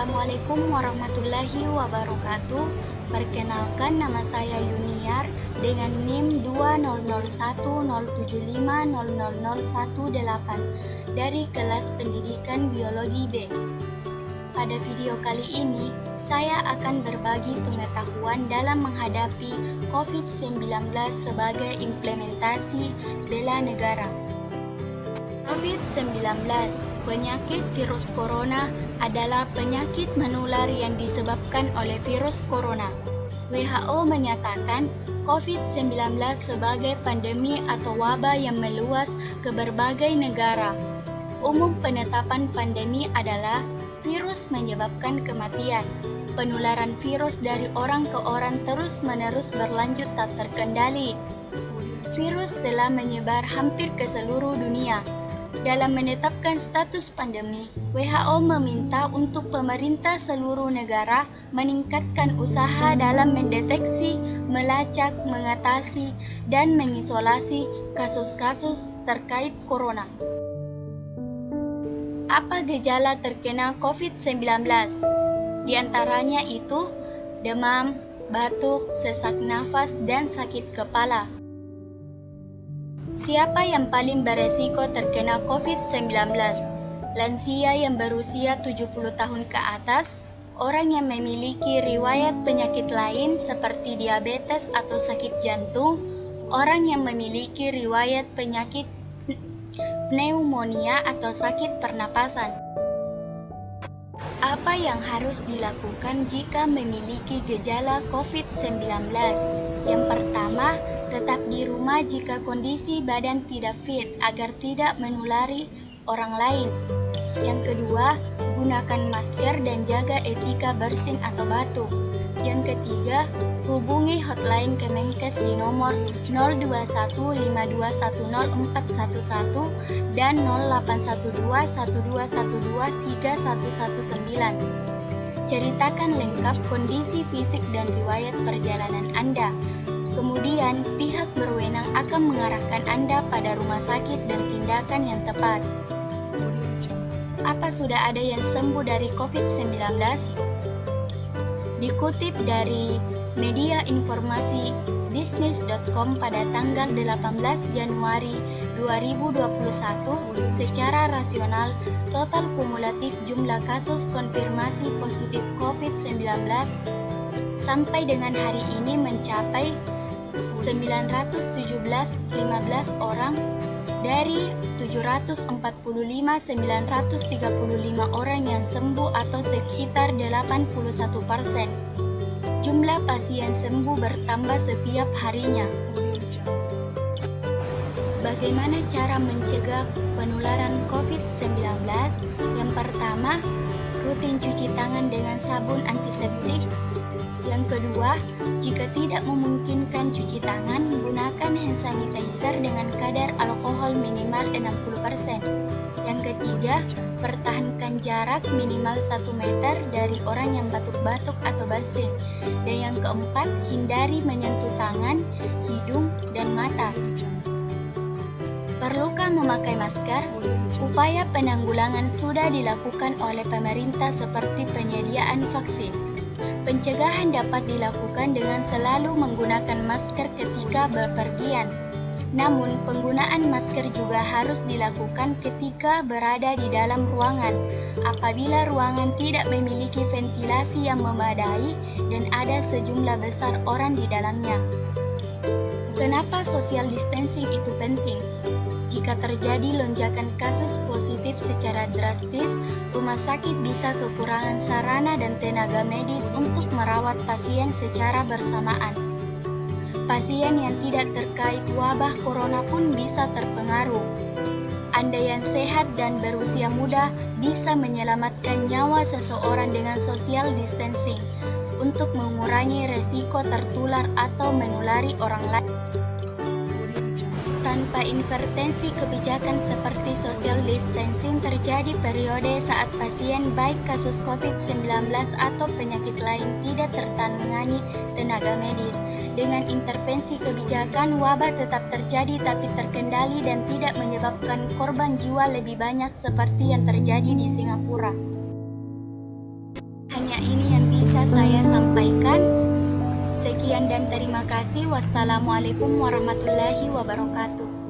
Assalamualaikum warahmatullahi wabarakatuh. Perkenalkan, nama saya Yuniar dengan NIM 201075000118 dari kelas pendidikan biologi B. Pada video kali ini, saya akan berbagi pengetahuan dalam menghadapi COVID-19 sebagai implementasi bela negara. COVID-19, penyakit virus corona, adalah penyakit menular yang disebabkan oleh virus corona. WHO menyatakan COVID-19 sebagai pandemi atau wabah yang meluas ke berbagai negara. Umum penetapan pandemi adalah virus menyebabkan kematian. Penularan virus dari orang ke orang terus-menerus berlanjut tak terkendali. Virus telah menyebar hampir ke seluruh dunia. Dalam menetapkan status pandemi, WHO meminta untuk pemerintah seluruh negara meningkatkan usaha dalam mendeteksi, melacak, mengatasi, dan mengisolasi kasus-kasus terkait corona. Apa gejala terkena COVID-19? Di antaranya itu demam, batuk, sesak nafas, dan sakit kepala. Siapa yang paling beresiko terkena COVID-19? Lansia yang berusia 70 tahun ke atas, orang yang memiliki riwayat penyakit lain seperti diabetes atau sakit jantung, orang yang memiliki riwayat penyakit pneumonia atau sakit pernapasan. Apa yang harus dilakukan jika memiliki gejala COVID-19? Yang pertama, tetap di rumah jika kondisi badan tidak fit agar tidak menulari orang lain. Yang kedua, gunakan masker dan jaga etika bersin atau batuk. Yang ketiga, hubungi hotline Kemenkes di nomor 02152104111 dan 081212123119. Ceritakan lengkap kondisi fisik dan riwayat perjalanan Anda. Kemudian, pihak berwenang akan mengarahkan Anda pada rumah sakit dan tindakan yang tepat. Apa sudah ada yang sembuh dari COVID-19? Dikutip dari media informasi bisnis.com pada tanggal 18 Januari 2021, secara rasional, total kumulatif jumlah kasus konfirmasi positif COVID-19 sampai dengan hari ini mencapai 917.015 orang dari 745.935 orang yang sembuh atau sekitar 81%. Jumlah pasien sembuh bertambah setiap harinya. Bagaimana cara mencegah penularan COVID-19? Yang pertama, rutin cuci tangan dengan sabun antiseptik. Yang kedua, jika tidak memungkinkan cuci tangan, gunakan hand sanitizer dengan kadar alkohol minimal 60%. Yang ketiga, pertahankan jarak minimal 1 meter dari orang yang batuk-batuk atau bersin. Dan yang keempat, hindari menyentuh tangan, hidung, dan mata. Perlukah memakai masker? Upaya penanggulangan sudah dilakukan oleh pemerintah seperti penyediaan vaksin. Pencegahan dapat dilakukan dengan selalu menggunakan masker ketika bepergian. Namun, penggunaan masker juga harus dilakukan ketika berada di dalam ruangan, apabila ruangan tidak memiliki ventilasi yang memadai dan ada sejumlah besar orang di dalamnya. Kenapa social distancing itu penting? Jika terjadi lonjakan kasus positif secara drastis, rumah sakit bisa kekurangan sarana dan tenaga medis untuk merawat pasien secara bersamaan. Pasien yang tidak terkait wabah corona pun bisa terpengaruh. Anda yang sehat dan berusia muda bisa menyelamatkan nyawa seseorang dengan social distancing untuk mengurangi resiko tertular atau menulari orang lain. Tanpa intervensi kebijakan seperti social distancing, terjadi periode saat pasien baik kasus COVID-19 atau penyakit lain tidak tertangani tenaga medis. Dengan intervensi kebijakan, wabah tetap terjadi tapi terkendali dan tidak menyebabkan korban jiwa lebih banyak seperti yang terjadi di Singapura. kasih. Wassalamualaikum warahmatullahi wabarakatuh.